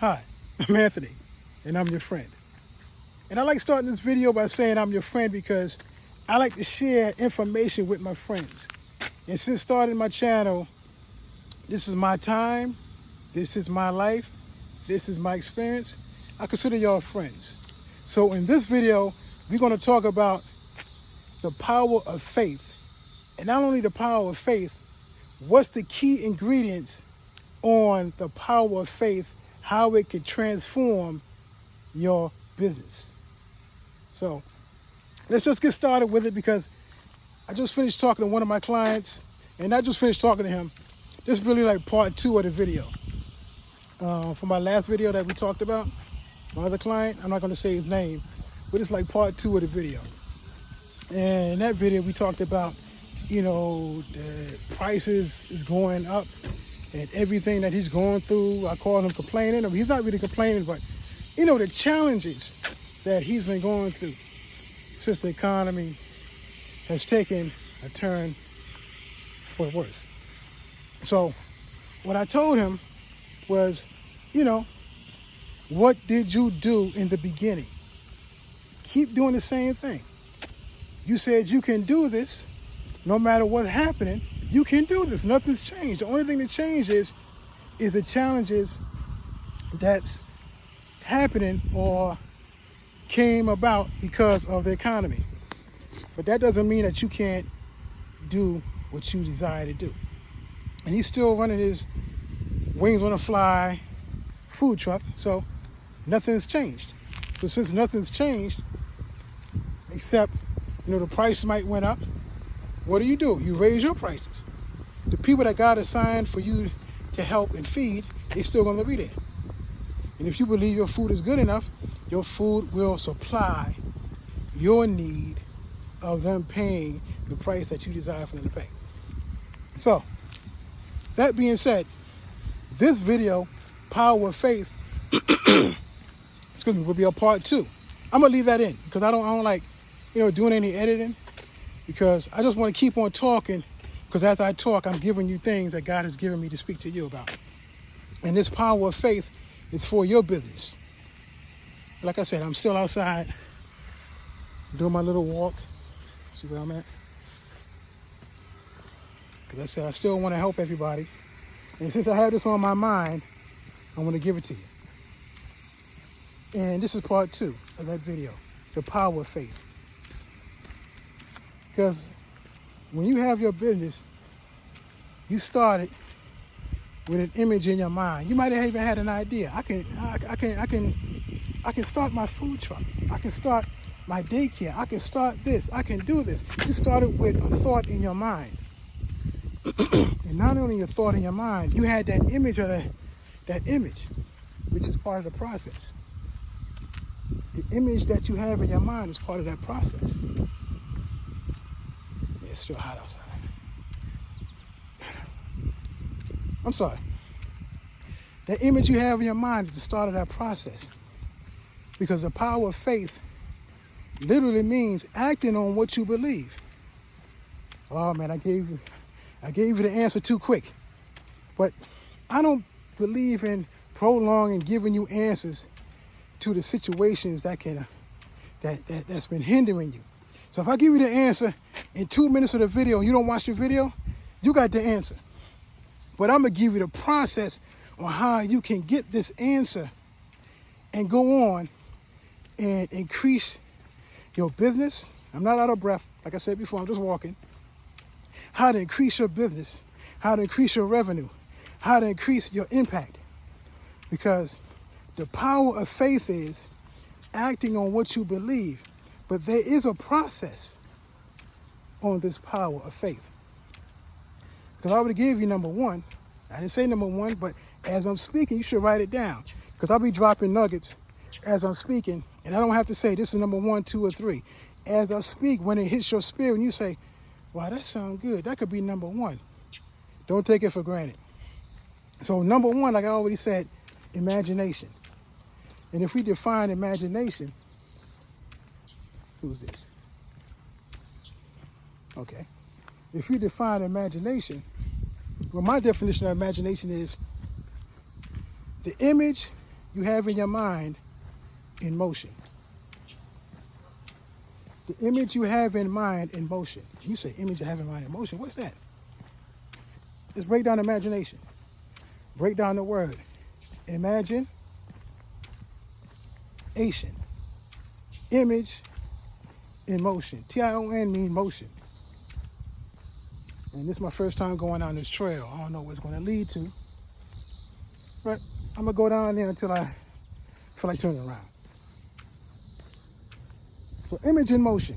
Hi, I'm Anthony, and I'm your friend. And I like starting this video by saying I'm your friend because I like to share information with my friends. And since starting my channel, this is my time, this is my life, this is my experience. I consider y'all friends. So in this video, we're going to talk about the power of faith. And not only the power of faith, what's the key ingredients on the power of faith, how it can transform your business. So let's just get started with it because I just finished talking to one of my clients, and I just finished talking to him. This is really like part 2 of the video. For my last video that we talked about, my other client, I'm not going to say his name, but it's like part 2 of the video. And in that video, we talked about, the prices is going up and everything that he's going through. I call him complaining, or he's not really complaining, but the challenges that he's been going through since the economy has taken a turn for the worse. So what I told him was, what did you do in the beginning? Keep doing the same thing. You said you can do this no matter what's happening. You can do this. Nothing's changed. The only thing that changed is the challenges that's happening or came about because of the economy. But that doesn't mean that you can't do what you desire to do. And he's still running his wings on a fly food truck, so nothing's changed. So since nothing's changed, except the price might went up, what do? You raise your prices. The people that God assigned for you to help and feed, they're still going to be there. And if you believe your food is good enough, your food will supply your need of them paying the price that you desire for them to pay. So, that being said, this video, Power of Faith, will be a part 2. I'm going to leave that in because I don't like, doing any editing, because I just want to keep on talking, because as I talk, I'm giving you things that God has given me to speak to you about. And this power of faith is for your business. Like I said, I'm still outside doing my little walk. See where I'm at? Because I said I still want to help everybody. And since I have this on my mind, I want to give it to you. And this is part 2 of that video, the power of faith. Because when you have your business, you started with an image in your mind. You might have even had an idea. I can start my food truck. I can start my daycare. I can start this. I can do this. You started with a thought in your mind. And not only your thought in your mind, you had that image of that image, which is part of the process. The image that you have in your mind is part of that process. Yeah, it's still hot outside. I'm sorry. That image you have in your mind is the start of that process. Because the power of faith literally means acting on what you believe. Oh man, I gave you the answer too quick. But I don't believe in prolonging giving you answers to the situations that's been hindering you. So if I give you the answer in 2 minutes of the video and you don't watch the video, you got the answer. But I'm going to give you the process on how you can get this answer and go on and increase your business. I'm not out of breath. Like I said before, I'm just walking. How to increase your business, how to increase your revenue, how to increase your impact. Because the power of faith is acting on what you believe. But there is a process on this power of faith. Because I already gave you number 1. I didn't say number 1, but as I'm speaking, you should write it down. Because I'll be dropping nuggets as I'm speaking. And I don't have to say this is number 1, 2, or 3. As I speak, when it hits your spirit and you say, wow, that sounds good, that could be number 1. Don't take it for granted. So number 1, like I already said, imagination. And if we define imagination, who's this? Okay. If we define imagination, well, my definition of imagination is the image you have in your mind in motion. The image you have in mind in motion. You say image you have in mind in motion. What's that? Let's break down imagination. Break down the word. Imagine. Ation. Image in motion. T-I-O-N means motion. And this is my first time going down this trail. I don't know what it's going to lead to. But I'm going to go down there until I feel like turning around. So image in motion.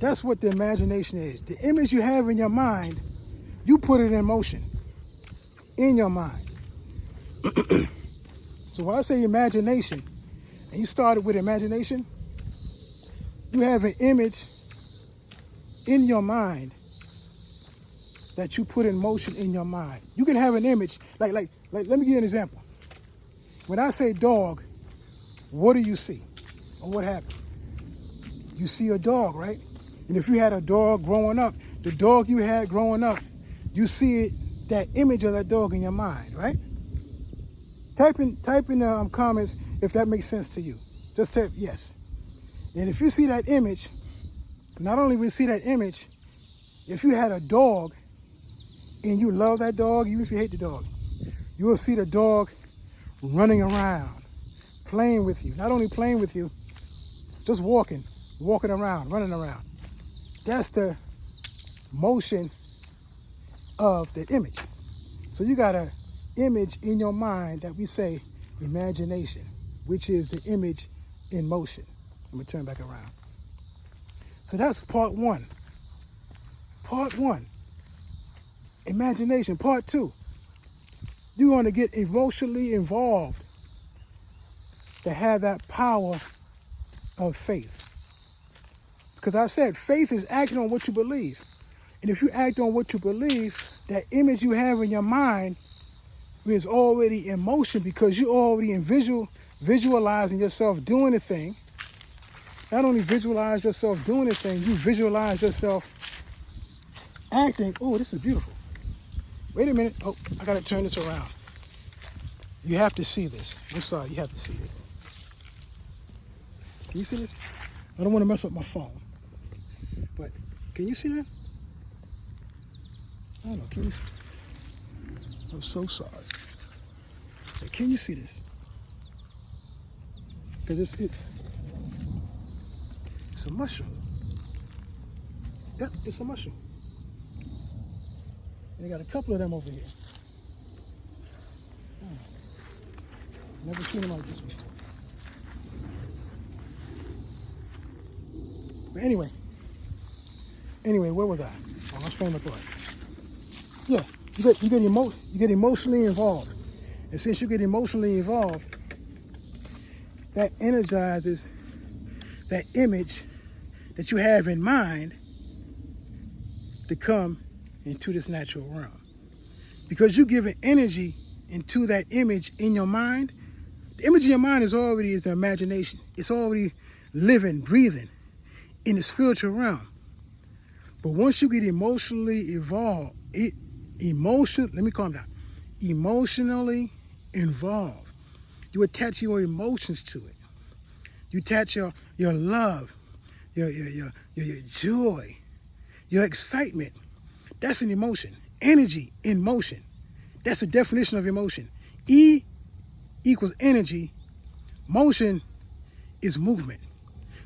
That's what the imagination is. The image you have in your mind, you put it in motion. In your mind. So when I say imagination, and you started with imagination, you have an image in your mind that you put in motion in your mind. You can have an image, like let me give you an example. When I say dog, what do you see? Or what happens? You see a dog, right? And if you had a dog growing up, the dog you had growing up, you see it, that image of that dog in your mind, right? Type in the comments if that makes sense to you. Just type yes. And if you see that image, not only will you see that image, if you had a dog and you love that dog, even if you hate the dog, you will see the dog running around, playing with you. Not only playing with you, just walking around, running around. That's the motion of the image. So you got an image in your mind that we say imagination, which is the image in motion. Let me turn back around. So that's part one. Part one, imagination. Part two, you're going to get emotionally involved to have that power of faith. Because I said faith is acting on what you believe. And if you act on what you believe, that image you have in your mind is already in motion because you already visualizing yourself doing a thing. Not only visualize yourself doing a thing, you visualize yourself acting. Oh, this is beautiful. Wait a minute. Oh, I got to turn this around. You have to see this. I'm sorry, you have to see this. Can you see this? I don't want to mess up my phone. But can you see that? I don't know. Can you see? I'm so sorry. But can you see this? Because it's a mushroom. Yep, it's a mushroom. And they got a couple of them over here. Never seen them like this before. But anyway, where was I? Oh, let's frame of thought. Yeah, you get emotionally involved. And since you get emotionally involved, that energizes that image that you have in mind to come into this natural realm. Because you give an energy into that image in your mind. The image in your mind is the imagination. It's already living, breathing in the spiritual realm. But once you get emotionally involved, let me calm down. Emotionally involved, you attach your emotions to it. You attach your love, your joy, your excitement. That's an emotion. Energy in motion. That's the definition of emotion. E equals energy. Motion is movement.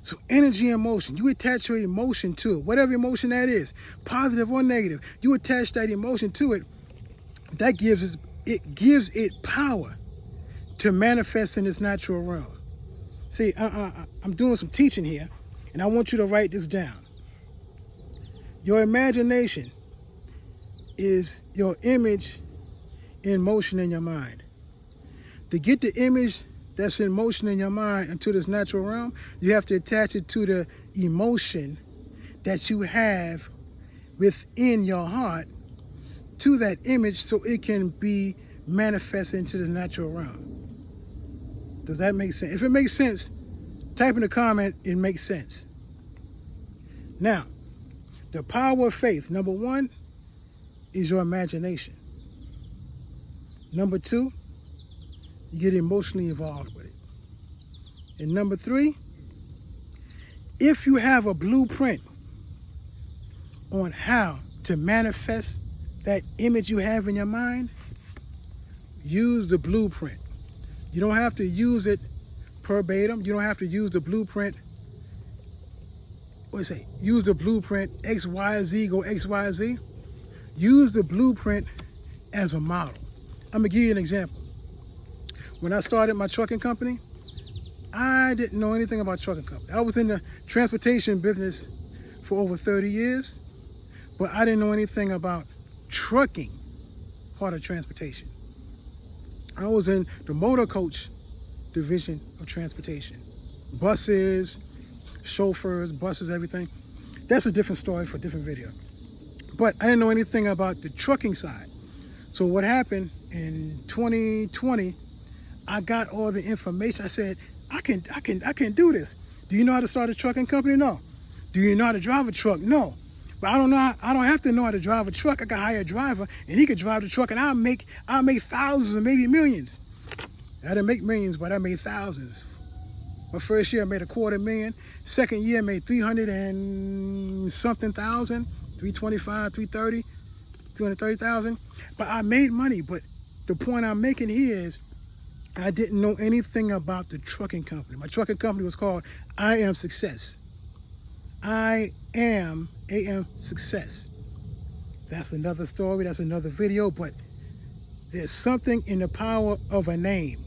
So energy and motion, you attach your emotion to it, whatever emotion that is, positive or negative, you attach that emotion to it. That gives it power to manifest in this natural realm. See, I'm doing some teaching here, and I want you to write this down. Your imagination is your image in motion in your mind. To get the image that's in motion in your mind into this natural realm, you have to attach it to the emotion that you have within your heart to that image so it can be manifested into the natural realm. Does that make sense? If it makes sense, type in the comment, it makes sense. Now, the power of faith, number one, is your imagination. Number two, you get emotionally involved with it. And number 3, if you have a blueprint on how to manifest that image you have in your mind, use the blueprint. You don't have to use it verbatim. You don't have to use the blueprint. Use the blueprint X, Y, Z, go X, Y, Z. Use the blueprint as a model. I'm going to give you an example. When I started my trucking company, I didn't know anything about trucking company. I was in the transportation business for over 30 years, but I didn't know anything about trucking part of transportation. I was in the motor coach division of transportation. Buses, chauffeurs, buses, everything. That's a different story for a different video. But I didn't know anything about the trucking side. So what happened in 2020, I got all the information. I said, I can do this. Do you know how to start a trucking company? No. Do you know how to drive a truck? No. But I don't have to know how to drive a truck. I can hire a driver and he could drive the truck and I'll make thousands and maybe millions. I didn't make millions, but I made thousands. My first year I made $250,000. Second year I made 300 and something thousand, 325, 330, 230,000. But I made money. But the point I'm making here is I didn't know anything about the trucking company. My trucking company was called I Am Success. I am success. That's another story. That's another video. But there's something in the power of a name.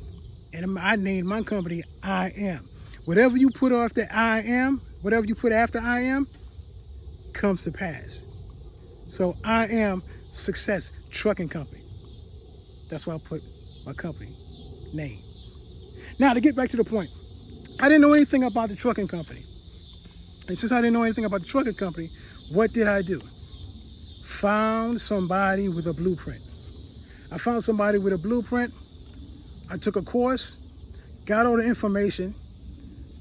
And I named my company I Am. Whatever you put after I am, whatever you put after I am, comes to pass. So I Am Success Trucking Company. That's why I put my company name. Now, to get back to the point, I didn't know anything about the trucking company. And since I didn't know anything about the trucking company, what did I do? Found somebody with a blueprint. I found somebody with a blueprint. I took a course, got all the information,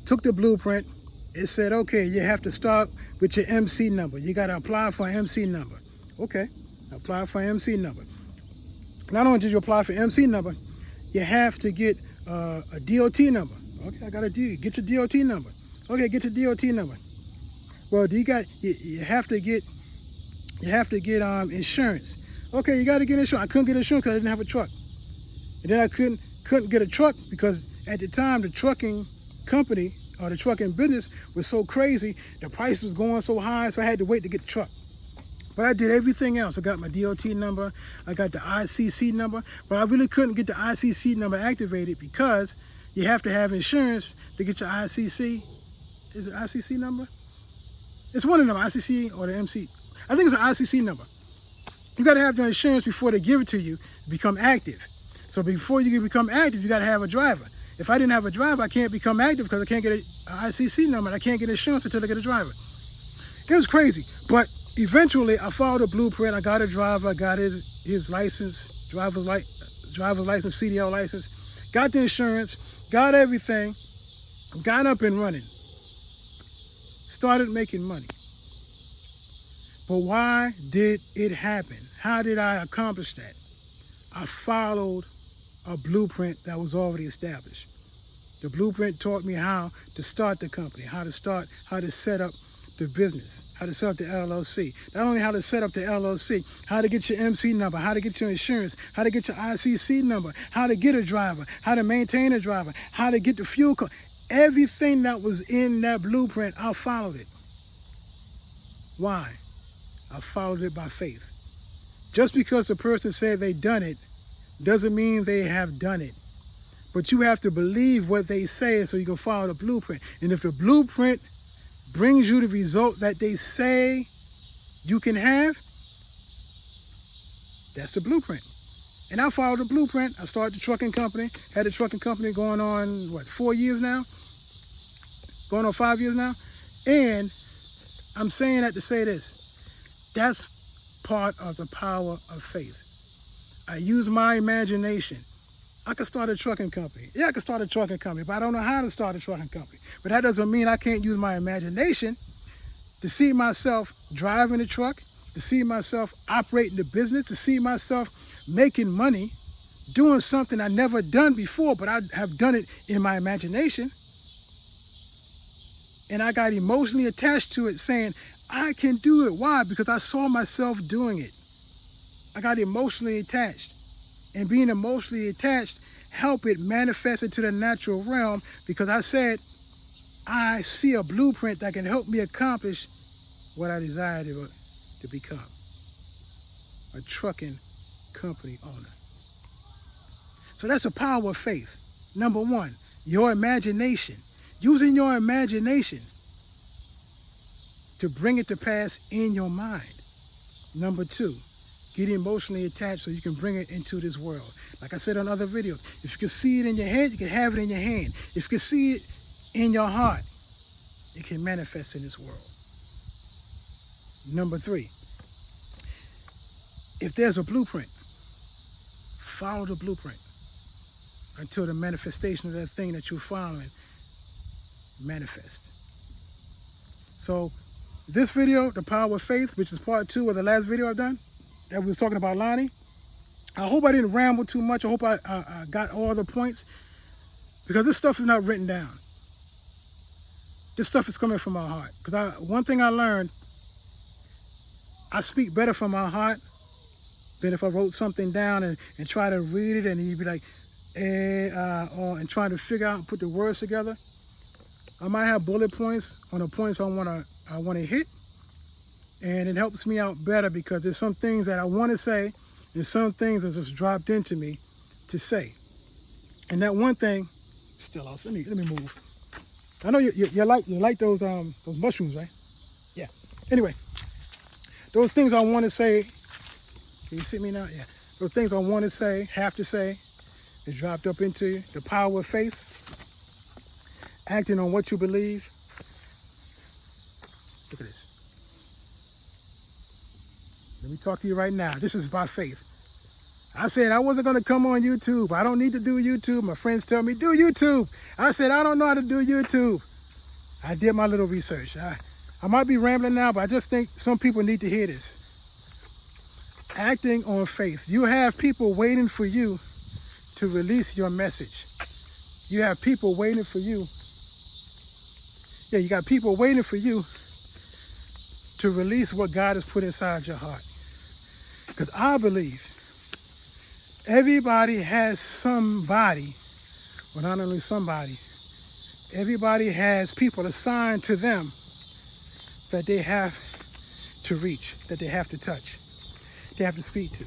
took the blueprint. It said, okay, you have to start with your MC number. You got to apply for an MC number. Okay, apply for an MC number. Not only did you apply for MC number, you have to get a DOT number. Okay, I got a D. Get your DOT number. Okay, get your DOT number. Well, you have to get insurance. Okay, you got to get insurance. I couldn't get insurance because I didn't have a truck. And then I couldn't get a truck because at the time the trucking company or the trucking business was so crazy, the price was going so high, so I had to wait to get the truck. But I did everything else. I got my DOT number, I got the ICC number, but I really couldn't get the ICC number activated because you have to have insurance to get your ICC. Is it ICC number? It's one of them, ICC or the MC. I think it's an ICC number. You got to have the insurance before they give it to you to become active. So before you can become active, you got to have a driver. If I didn't have a driver, I can't become active because I can't get an ICC number. And I can't get insurance until I get a driver. It was crazy. But eventually, I followed a blueprint. I got a driver. I got his license, driver's license, CDL license. Got the insurance. Got everything. Got up and running. Started making money. But why did it happen? How did I accomplish that? I followed a blueprint that was already established. The blueprint taught me how to start the company, how to set up the business, how to set up the LLC. Not only how to set up the LLC, how to get your MC number, how to get your insurance, how to get your ICC number, how to get a driver, how to maintain a driver, how to get the fuel card. Everything that was in that blueprint, I followed it. Why? I followed it by faith. Just because the person said they done it doesn't mean they have done it. But you have to believe what they say so you can follow the blueprint. And if the blueprint brings you the result that they say you can have, that's the blueprint. And I followed the blueprint. I started the trucking company. Had the trucking company going on, 4 years now? Going on 5 years now? And I'm saying that to say this. That's part of the power of faith. I use my imagination. I could start a trucking company. Yeah, I could start a trucking company, but I don't know how to start a trucking company. But that doesn't mean I can't use my imagination to see myself driving a truck, to see myself operating the business, to see myself making money doing something I never done before, but I have done it in my imagination. And I got emotionally attached to it, saying, I can do it. Why? Because I saw myself doing it. I got emotionally attached. And being emotionally attached helped it manifest into the natural realm, because I said, I see a blueprint that can help me accomplish what I desire to become. A trucking company owner. So that's the power of faith. Number one, your imagination. Using your imagination to bring it to pass in your mind. Number two, get emotionally attached so you can bring it into this world. Like I said on other videos, if you can see it in your head, you can have it in your hand. If you can see it in your heart, it can manifest in this world. Number three, if there's a blueprint, follow the blueprint until the manifestation of that thing that you're following manifests. So this video, The Power of Faith, which is part 2 of the last video I've done, that we was talking about Lonnie. I hope I didn't ramble too much. I hope I got all the points, because this stuff is not written down. This stuff is coming from my heart. Because one thing I learned, I speak better from my heart than if I wrote something down and try to read it and you'd be like, and trying to figure out and put the words together. I might have bullet points on the points I want to hit, and it helps me out better, because there's some things that I want to say and some things that just dropped into me to say. And that one thing, still out. Let me move. I know you like those mushrooms, right? Yeah. Anyway, those things I want to say. Can you see me now? Yeah. Those things I want to say, have to say, is dropped up into you. The power of faith. Acting on what you believe. Look at this. Let me talk to you right now. This is by faith. I said I wasn't going to come on YouTube. I don't need to do YouTube. My friends tell me, do YouTube. I said, I don't know how to do YouTube. I did my little research. I might be rambling now, but I just think some people need to hear this. Acting on faith. You have people waiting for you to release your message. You have people waiting for you. Yeah, you got people waiting for you to release what God has put inside your heart. Because I believe everybody has somebody, well, not only somebody, everybody has people assigned to them that they have to reach, that they have to touch, they have to speak to.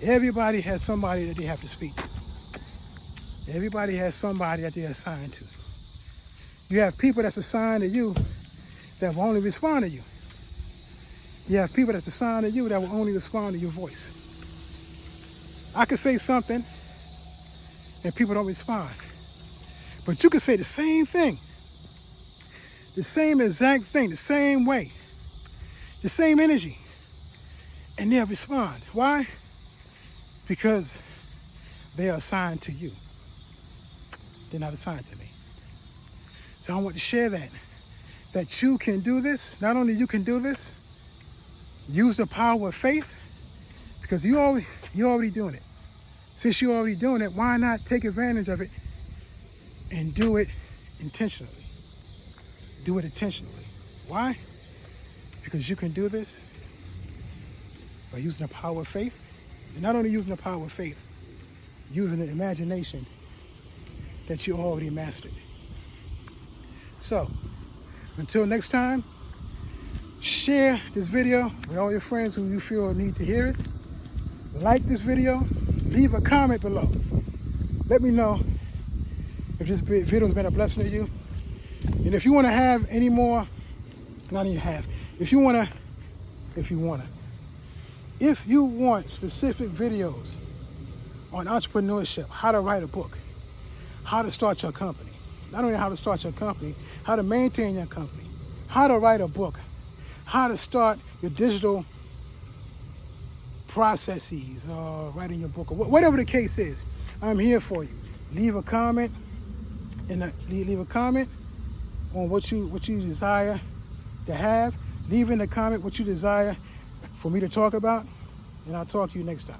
Everybody has somebody that they have to speak to. Everybody has somebody that they're assigned to. You have people that's assigned to you that will only respond to you. You have people that's assigned to you that will only respond to your voice. I could say something and people don't respond. But you could say the same thing, the same exact thing, the same way, the same energy, and they'll respond. Why? Because they are assigned to you. They're not assigned to me. So I want to share that you can do this. Not only you can do this, use the power of faith, because you're already doing it. Since you're already doing it, why not take advantage of it and do it intentionally? Do it intentionally. Why? Because you can do this by using the power of faith. And not only using the power of faith, using the imagination that you already mastered. So, until next time, share this video with all your friends who you feel need to hear it. Like this video. Leave a comment below. Let me know if this video has been a blessing to you. And if you want to have any more, if you want specific videos on entrepreneurship, how to write a book, how to start your company, not only how to start your company, how to maintain your company, how to write a book, how to start your digital processes, writing your book, or whatever the case is, I'm here for you. Leave a comment, and leave a comment on what you desire to have. Leave in the comment what you desire for me to talk about, and I'll talk to you next time.